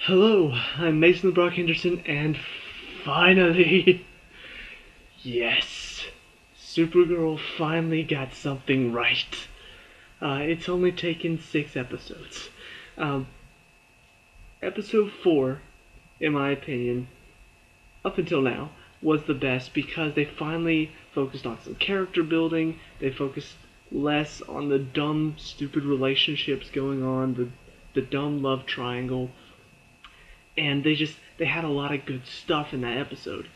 Hello, I'm Mason the Brock Henderson, and finally, yes, Supergirl finally got something right. It's only taken 6 episodes. Um, episode 4, in my opinion, up until now, was the best because they finally focused on some character building. They focused less on the dumb, stupid relationships going on, the dumb love triangle, and they had a lot of good stuff in that episode.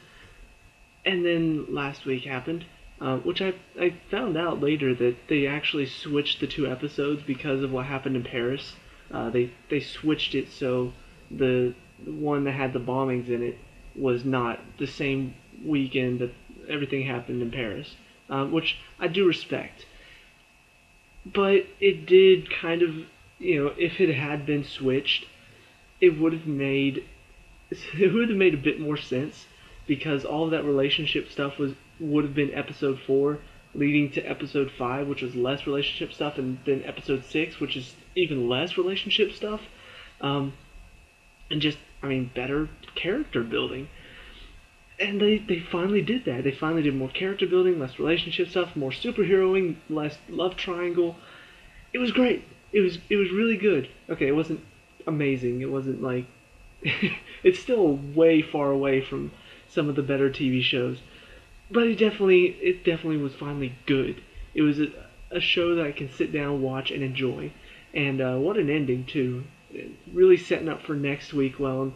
And then last week happened, which I found out later that they actually switched the 2 episodes because of what happened in Paris. They switched it so the one that had the bombings in it was not the same weekend that everything happened in Paris, which I do respect. But it did kind of, if it had been switched, it would have made it would have made a bit more sense because all of that relationship stuff would have been episode 4 leading to episode 5, which was less relationship stuff, and then episode 6, which is even less relationship stuff, um, and just, better character building. And they finally did that. They finally did more character building, less relationship stuff, more superheroing, less love triangle. It was great. It was really good. Okay, it wasn't amazing. It wasn't like it's still way far away from some of the better TV shows, but it definitely was finally good. It was a show that I can sit down, watch, and enjoy. And what an ending too! Really setting up for next week well, and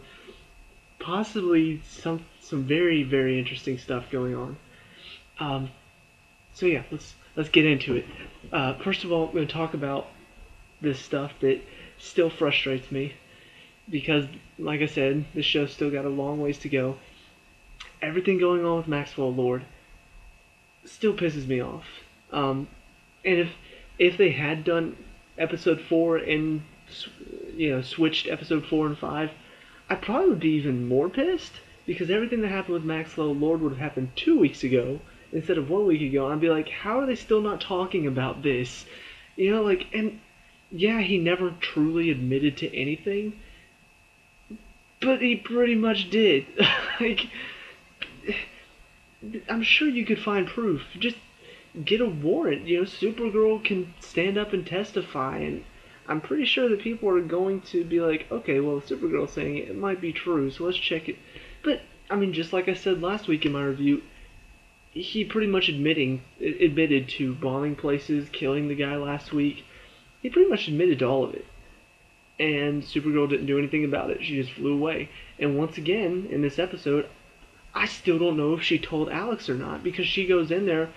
possibly some very very interesting stuff going on. Um, so yeah, let's get into it. First of all, I'm going to talk about this stuff that still frustrates me because, like I said, this show's still got a long ways to go. Everything going on with Maxwell Lord still pisses me off. And if they had done episode 4 and switched episode 4 and 5, I probably would be even more pissed because everything that happened with Maxwell Lord would have happened 2 weeks ago instead of 1 week ago. I'd be like, how are they still not talking about this? And yeah, he never truly admitted to anything, but he pretty much did. like, I'm sure you could find proof. Just get a warrant. Supergirl can stand up and testify, and I'm pretty sure that people are going to be like, okay, well, Supergirl's saying it might be true, so let's check it. But just like I said last week in my review, he pretty much admitted to bombing places, killing the guy last week. He pretty much admitted to all of it. And Supergirl didn't do anything about it. She just flew away. And once again, in this episode, I still don't know if she told Alex or not because she goes in there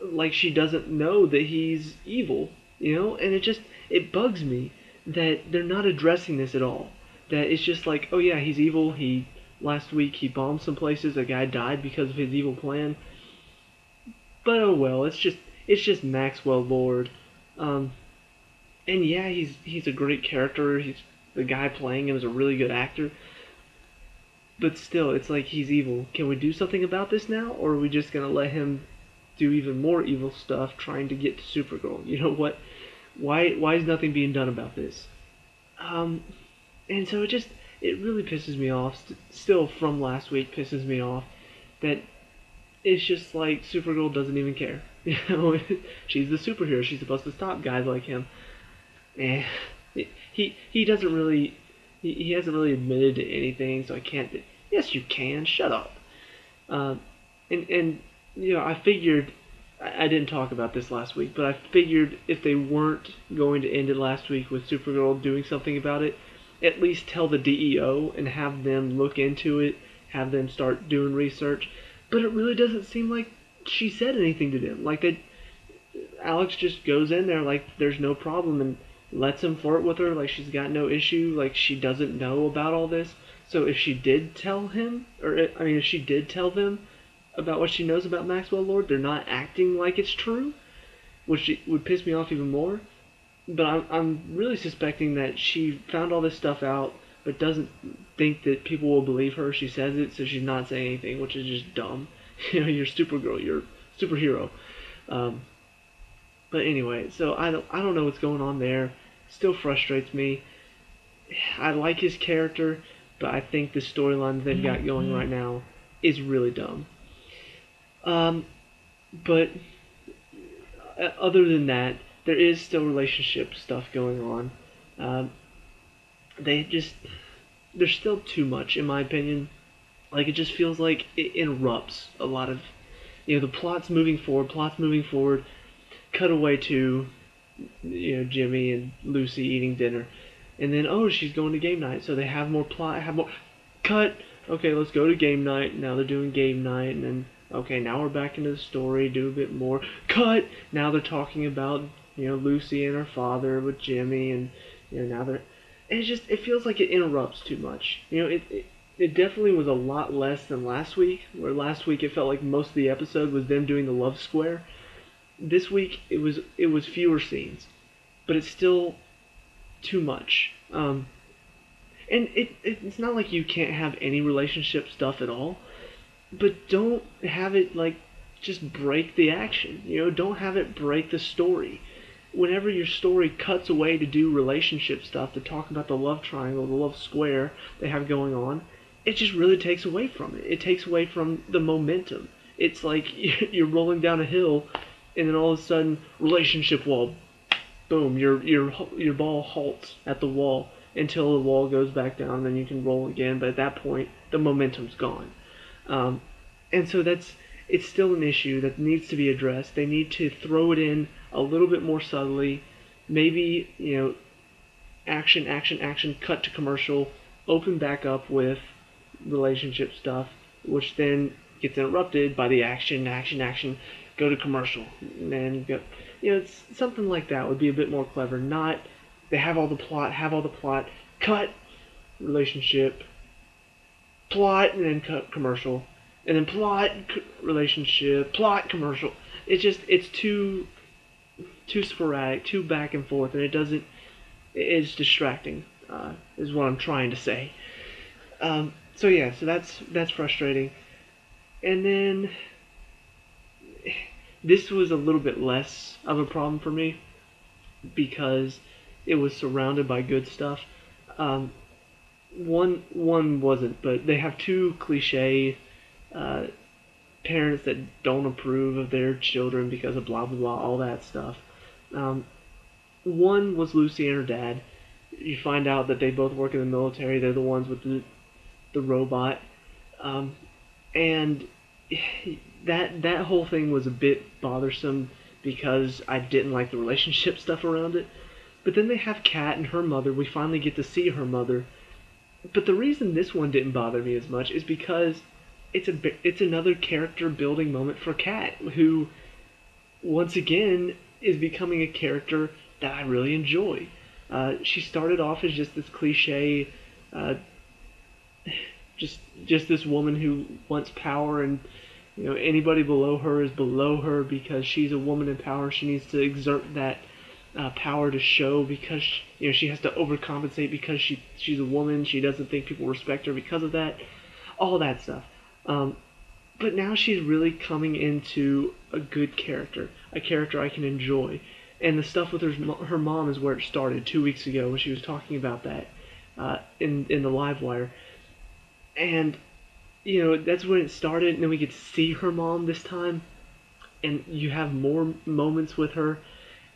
like she doesn't know that he's evil, and it bugs me that they're not addressing this at all. That it's just like, oh yeah, he's evil. Last week he bombed some places. A guy died because of his evil plan. But oh well, it's just Maxwell Lord. And yeah, he's a great character. The guy playing him is a really good actor. But still, it's like he's evil. Can we do something about this now, or are we just gonna let him do even more evil stuff trying to get to Supergirl? You know what? Why is nothing being done about this? And so it really pisses me off. Still from last week pisses me off that it's just like Supergirl doesn't even care. She's the superhero. She's supposed to stop guys like him. And he doesn't really he hasn't really admitted to anything, so I can't. Yes, you can. Shut up. And I figured I didn't talk about this last week, but I figured if they weren't going to end it last week with Supergirl doing something about it, at least tell the DEO and have them look into it, have them start doing research. But it really doesn't seem like she said anything to them. Like that, Alex just goes in there like there's no problem and lets him flirt with her like she's got no issue, like she doesn't know about all this. So if she did tell him, if she did tell them about what she knows about Maxwell Lord, they're not acting like it's true, which would piss me off even more. But I'm really suspecting that she found all this stuff out, but doesn't think that people will believe her. She says it, so she's not saying anything, which is just dumb. You're Supergirl, you're superhero. But anyway, so I don't know what's going on there. Still frustrates me. I like his character, but I think the storyline that they've got going right now is really dumb. But other than that, there is still relationship stuff going on. Um, they just there's still too much in my opinion. Like it just feels like it interrupts a lot of the plot's moving forward, cut away to Jimmy and Lucy eating dinner. And then oh she's going to game night, so they have more plot, have more cut. Okay, let's go to game night. Now they're doing game night and then okay, now we're back into the story, do a bit more. Cut! Now they're talking about Lucy and her father with Jimmy and now they're and it feels like it interrupts too much. It definitely was a lot less than last week, where last week it felt like most of the episode was them doing the love square. This week it was fewer scenes, but it's still too much. And it's not like you can't have any relationship stuff at all, but don't have it like just break the action. Don't have it break the story. Whenever your story cuts away to do relationship stuff, to talk about the love triangle, the love square they have going on, it just really takes away from it. It takes away from the momentum. It's like you're rolling down a hill, and then all of a sudden, relationship wall, boom, your ball halts at the wall until the wall goes back down, and then you can roll again. But at that point, the momentum's gone, and so it's still an issue that needs to be addressed. They need to throw it in a little bit more subtly. Maybe action, cut to commercial, open back up with relationship stuff, which then gets interrupted by the action, go to commercial, and then go. It's something like that would be a bit more clever. Not they have all the plot, cut relationship, plot, and then cut commercial, and then plot relationship, plot commercial. It's too sporadic, too back and forth, and it's distracting. Is what I'm trying to say. So that's frustrating. And then this was a little bit less of a problem for me because it was surrounded by good stuff. One wasn't, but they have two cliche parents that don't approve of their children because of blah blah blah, all that stuff. One was Lucy and her dad. You find out that they both work in the military. They're the ones with the robot, and that whole thing was a bit bothersome because I didn't like the relationship stuff around it. But then they have Kat and her mother. We finally get to see her mother. But the reason this one didn't bother me as much is because it's another character building moment for Kat, who once again is becoming a character that I really enjoy. She started off as just this cliche, just this woman who wants power, and anybody below her is below her because she's a woman in power. She needs to exert that power to show because she has to overcompensate because she's a woman. She doesn't think people respect her because of that. All that stuff. But now she's really coming into a good character, a character I can enjoy. And the stuff with her mom is where it started 2 weeks ago when she was talking about that in the live wire. And that's when it started, and then we get to see her mom this time, and you have more moments with her,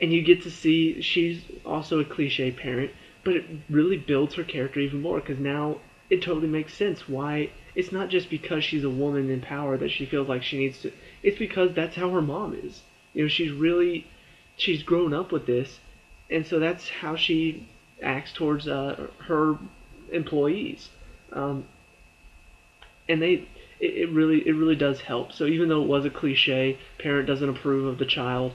and you get to see she's also a cliche parent, but it really builds her character even more because now it totally makes sense why. It's not just because she's a woman in power that she feels like she needs to. It's because that's how her mom is. She's grown up with this, and so that's how she acts towards her employees. And it really does help. So even though it was a cliche, parent doesn't approve of the child,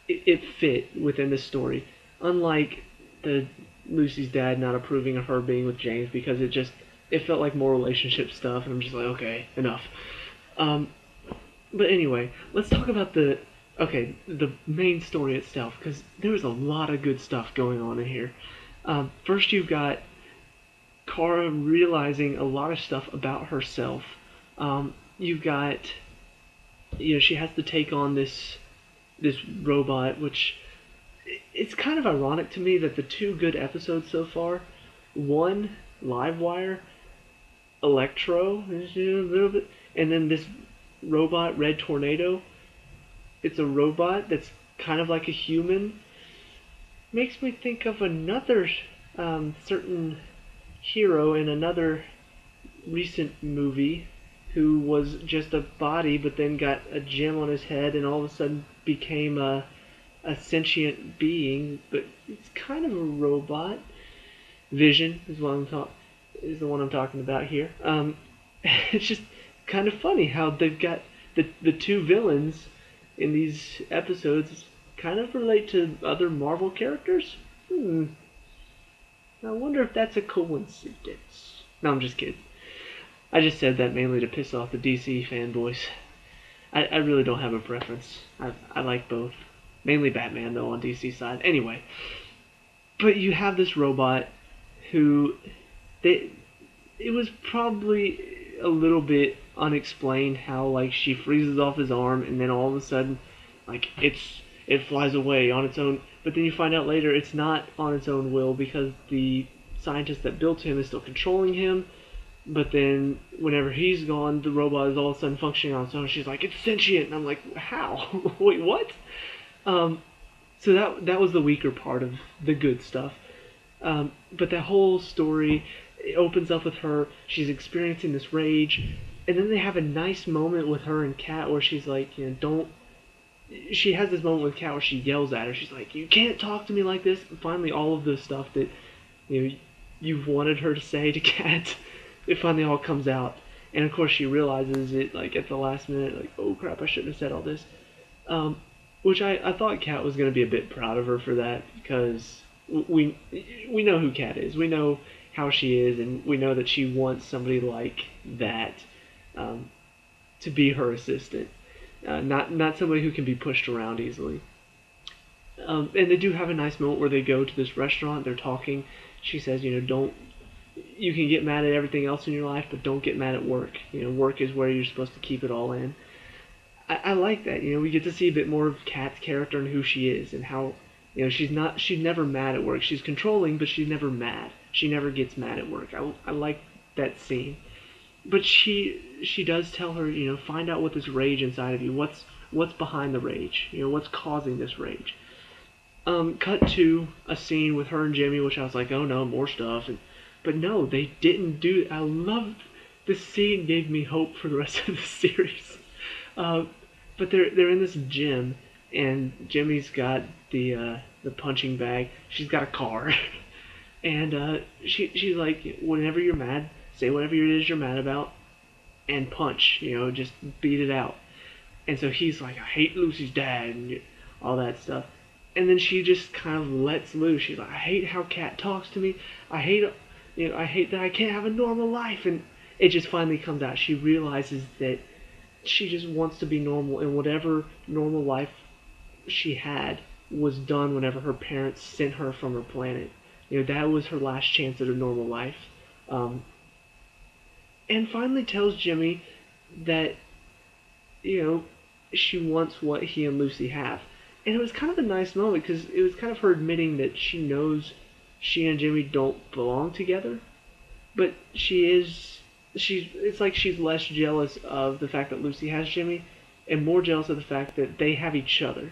it fit within this story. Unlike the Lucy's dad not approving of her being with James because it felt like more relationship stuff, and I'm just like, okay, enough. But anyway, let's talk about the main story itself, because there's a lot of good stuff going on in here. First, you've got Kara realizing a lot of stuff about herself. You've got, she has to take on this robot, which it's kind of ironic to me that the two good episodes so far One live wire, Electro, a little bit, and then this robot, Red Tornado. It's a robot that's kind of like a human. Makes me think of another certain hero in another recent movie who was just a body but then got a gem on his head and all of a sudden became a sentient being, but it's kind of a robot. Vision is what is the one I'm talking about here. It's just kind of funny how they've got the two villains in these episodes kind of relate to other Marvel characters. I wonder if that's a coincidence. No, I'm just kidding. I just said that mainly to piss off the DC fanboys. I really don't have a preference. I like both. Mainly Batman, though, on DC side. Anyway. But you have this robot who... it was probably a little bit unexplained how, like, she freezes off his arm and then all of a sudden, like, it flies away on its own. But then you find out later it's not on its own will because the scientist that built him is still controlling him. But then, whenever he's gone, the robot is all of a sudden functioning on its own. She's like, it's sentient! And I'm like, how? Wait, what? So that was the weaker part of the good stuff. But that whole story, it opens up with her, she's experiencing this rage, and then they have a nice moment with her and Kat where she's like, don't... She has this moment with Kat where she yells at her. She's like, you can't talk to me like this. And finally, all of the stuff that you've wanted her to say to Kat... It finally all comes out, and of course she realizes it like at the last minute, like, oh crap, I shouldn't have said all this. Which I thought Kat was going to be a bit proud of her for that, because we know who Kat is, we know how she is, and we know that she wants somebody like that to be her assistant, not somebody who can be pushed around easily. And they do have a nice moment where they go to this restaurant, they're talking. She says, you can get mad at everything else in your life, but don't get mad at work. Work is where you're supposed to keep it all in. I like that. We get to see a bit more of Kat's character and who she is, and how she's never mad at work. She's controlling, but she's never mad. She never gets mad at work. I like that scene. But she does tell her, find out what this rage inside of you. What's behind the rage? What's causing this rage? Cut to a scene with her and Jimmy, which I was like, oh no, more stuff. But no, they didn't do it. I loved this scene. Gave me hope for the rest of the series. But they're in this gym, and Jimmy's got the punching bag. She's got a car, and she's like, whenever you're mad, say whatever it is you're mad about, and punch. Just beat it out. And so he's like, I hate Lucy's dad, and all that stuff. And then she just kind of lets loose. She's like, I hate how Kat talks to me. I hate that I can't have a normal life. And it just finally comes out. She realizes that she just wants to be normal, and whatever normal life she had was done whenever her parents sent her from her planet. That was her last chance at a normal life. And finally tells Jimmy that, she wants what he and Lucy have. And it was kind of a nice moment, because it was kind of her admitting that she knows she and Jimmy don't belong together, but it's like she's less jealous of the fact that Lucy has Jimmy, and more jealous of the fact that they have each other.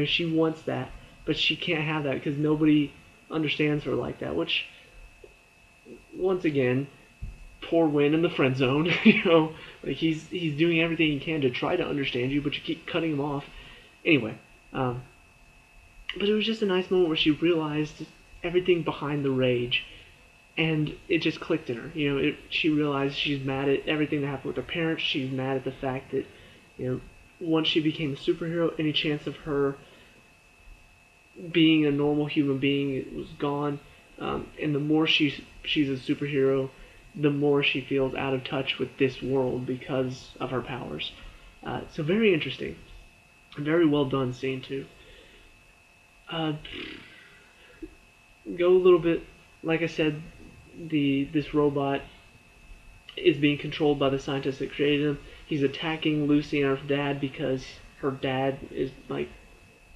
She wants that, but she can't have that because nobody understands her like that, which, once again, poor Win in the friend zone. Like he's doing everything he can to try to understand you, but you keep cutting him off. Anyway, but it was just a nice moment where she realized everything behind the rage, and it just clicked in her. She realized she's mad at everything that happened with her parents. She's mad at the fact that, once she became a superhero, any chance of her being a normal human being was gone. And the more she's a superhero, the more she feels out of touch with this world because of her powers. So very interesting. Very well done scene too. Go a little bit, like I said, this robot is being controlled by the scientist that created him. He's attacking Lucy and her dad because her dad is like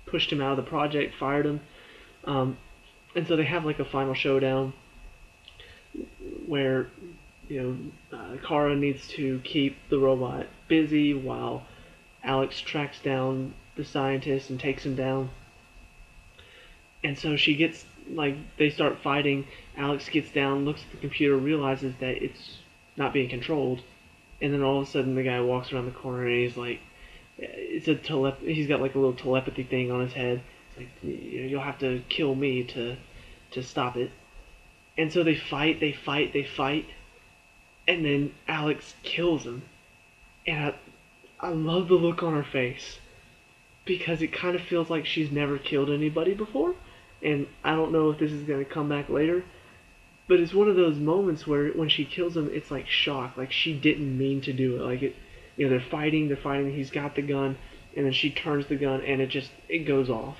pushed him out of the project, fired him, and so they have like a final showdown. where Kara needs to keep the robot busy while Alex tracks down the scientist and takes him down. And so she gets, like, they start fighting. Alex gets down, looks at the computer, realizes that it's not being controlled, and then all of a sudden the guy walks around the corner and he's like, he's got like a little telepathy thing on his head. It's like, you'll have to kill me to stop it. And so they fight, and then Alex kills him. And I love the look on her face, because it kind of feels like she's never killed anybody before. And I don't know if this is going to come back later, but it's one of those moments where when she kills him, it's like shock, like she didn't mean to do it. Like they're fighting, he's got the gun, and then she turns the gun and it goes off.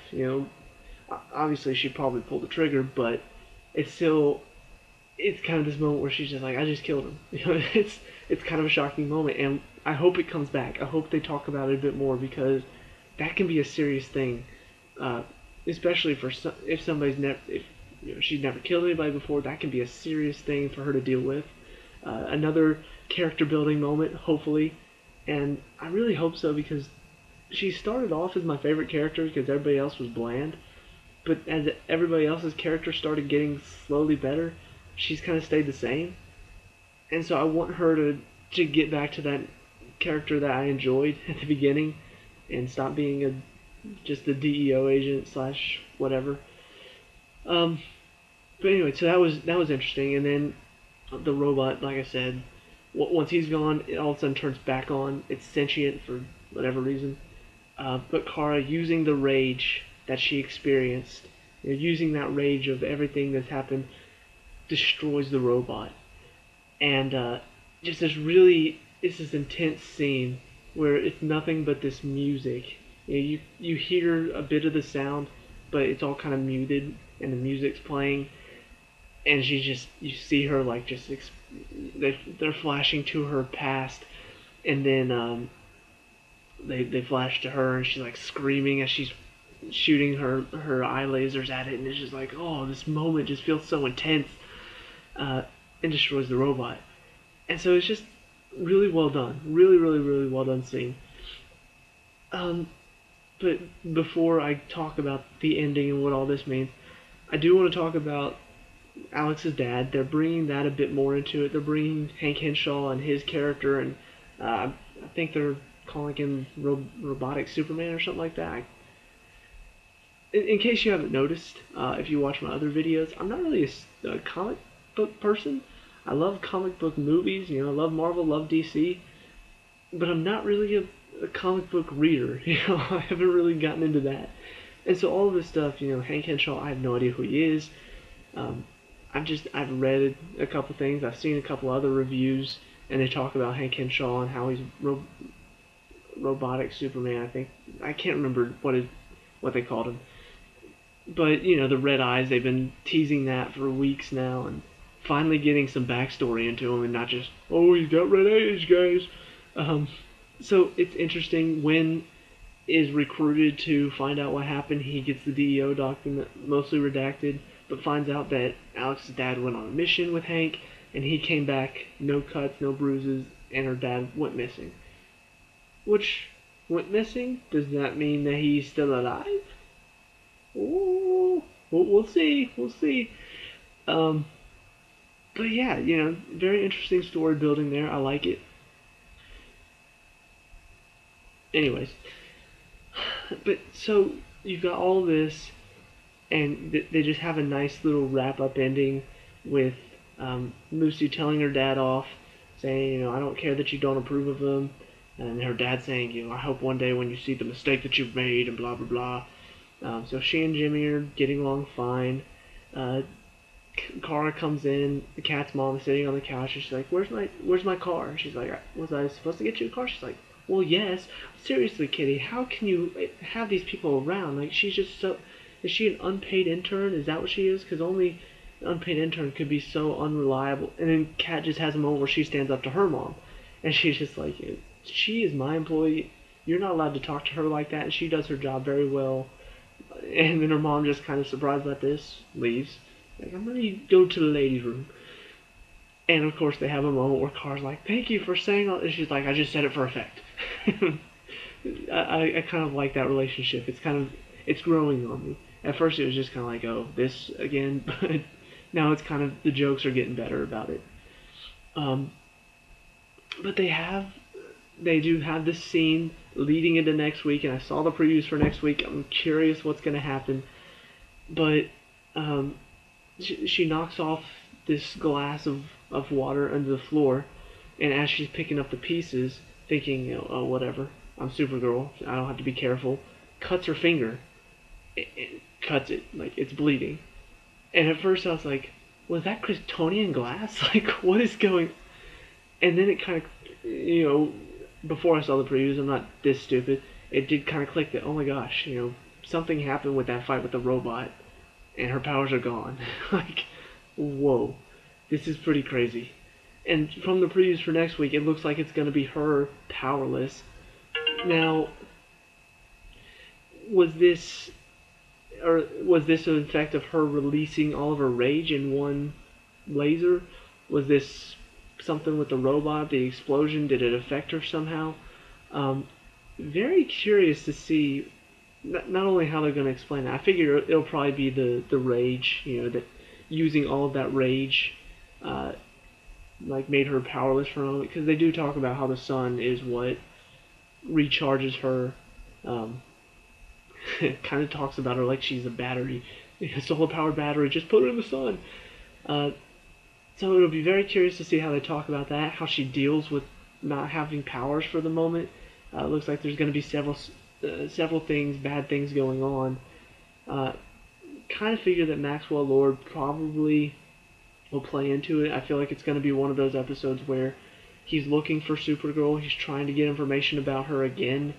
Obviously she probably pulled the trigger, but it's kind of this moment where she's just like, I just killed him. It's kind of a shocking moment, and I hope it comes back. I hope they talk about it a bit more, because that can be a serious thing, especially if somebody's she's never killed anybody before. That can be a serious thing for her to deal with. Another character building moment, hopefully, and I really hope so, because she started off as my favorite character because everybody else was bland, but as everybody else's character started getting slowly better, she's kind of stayed the same, and so I want her to get back to that character that I enjoyed at the beginning, and stop being just a DEO agent / whatever. But anyway, so that was interesting, and then the robot, like I said, once he's gone, it all of a sudden turns back on. It's sentient for whatever reason. But Kara, using the rage that she experienced, using that rage of everything that's happened, destroys the robot. And just it's this intense scene where it's nothing but this music. You hear a bit of the sound, but it's all kind of muted, and the music's playing, and you see her like they're flashing to her past, and then they flash to her, and she's like screaming as she's shooting her eye lasers at it, and it's just like, oh, this moment just feels so intense, and destroys the robot. And so it's just really well done, really, really, really well done scene. But before I talk about the ending and what all this means, I do want to talk about Alex's dad. They're bringing that a bit more into it. They're bringing Hank Henshaw and his character, and I think they're calling him Robotic Superman or something like that. In case you haven't noticed, if you watch my other videos, I'm not really a comic book person. I love comic book movies, I love Marvel, love DC, but I'm not really a comic book reader. I haven't really gotten into that. And so all of this stuff, Hank Henshaw, I have no idea who he is. I've read a couple things. I've seen a couple other reviews, and they talk about Hank Henshaw and how he's robotic Superman. I can't remember what they called him. But the red eyes, they've been teasing that for weeks now, and finally getting some backstory into him, and not just, oh, he's got red eyes, guys. So it's interesting. Wynn is recruited to find out what happened. He gets the DEO document, mostly redacted, but finds out that Alex's dad went on a mission with Hank, and he came back, no cuts, no bruises, and her dad went missing. Which, went missing? Does that mean that he's still alive? Ooh, we'll see. But yeah, very interesting story building there. I like it. Anyways, but so you've got all this, and they just have a nice little wrap-up ending with Lucy telling her dad off, saying, I don't care that you don't approve of him, and her dad saying, I hope one day when you see the mistake that you've made, and blah, blah, blah. So she and Jimmy are getting along fine. Kara comes in, the cat's mom is sitting on the couch, and she's like, where's my car? She's like, was I supposed to get you a car? She's like, well, yes. Seriously, Kitty, how can you have these people around? Like, she's just so... Is she an unpaid intern? Is that what she is? Because only an unpaid intern could be so unreliable. And then Kat just has a moment where she stands up to her mom, and she's just like, she is my employee. You're not allowed to talk to her like that, and she does her job very well. And then her mom, just kind of surprised by this, leaves. Like, I'm going to go to the ladies' room. And of course, they have a moment where Kara's like, "Thank you for saying all," and she's like, "I just said it for effect." I kind of like that relationship. It's growing on me. At first, it was just kind of like, "Oh, this again," but now it's kind of the jokes are getting better about it. Um, but they do have this scene leading into next week, and I saw the previews for next week. I'm curious what's going to happen, but um, she knocks off this glass of water under the floor, and as she's picking up the pieces, thinking, oh, whatever, I'm Supergirl, I don't have to be careful, cuts her finger. It cuts it, like, it's bleeding. And at first I was like, was that Kryptonian glass? Like, what is going. And then it kind of, before I saw the previews, I'm not this stupid, it did kind of click that, oh my gosh, something happened with that fight with the robot, and her powers are gone. Like, whoa, this is pretty crazy. And from the previews for next week, it looks like it's going to be her powerless. Now, was this an effect of her releasing all of her rage in one laser? Was this something with the robot, the explosion? Did it affect her somehow? Very curious to see not only how they're going to explain it. I figure it'll probably be the rage, that using all of that rage, like made her powerless for a moment. Because they do talk about how the sun is what recharges her. It kind of talks about her like she's a battery, a solar powered battery. Just put her in the sun. So it'll be very curious to see how they talk about that, how she deals with not having powers for the moment. It looks like there's going to be several things, bad things going on. Kind of figure that Maxwell Lord probably will play into it. I feel like it's going to be one of those episodes where he's looking for Supergirl. He's trying to get information about her again,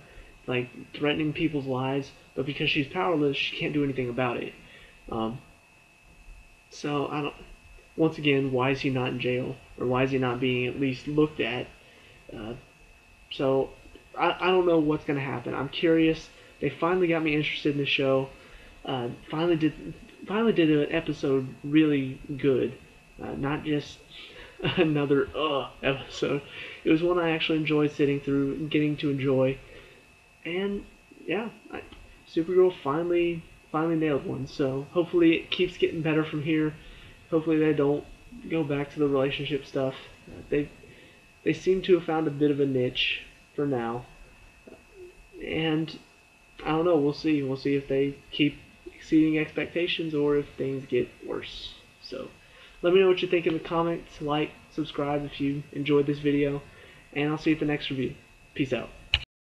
like threatening people's lives. But because she's powerless, she can't do anything about it. So I don't. Once again, why is he not in jail, or why is he not being at least looked at? So I don't know what's going to happen. I'm curious. They finally got me interested in the show. Finally did an episode really good, not just another episode. It was one I actually enjoyed sitting through and getting to enjoy. And yeah, Supergirl finally nailed one. So hopefully it keeps getting better from here. Hopefully they don't go back to the relationship stuff. They seem to have found a bit of a niche for now. And I don't know, we'll see. We'll see if they keep exceeding expectations or if things get worse. So let me know what you think in the comments. Like, subscribe if you enjoyed this video, and I'll see you at the next review. Peace out.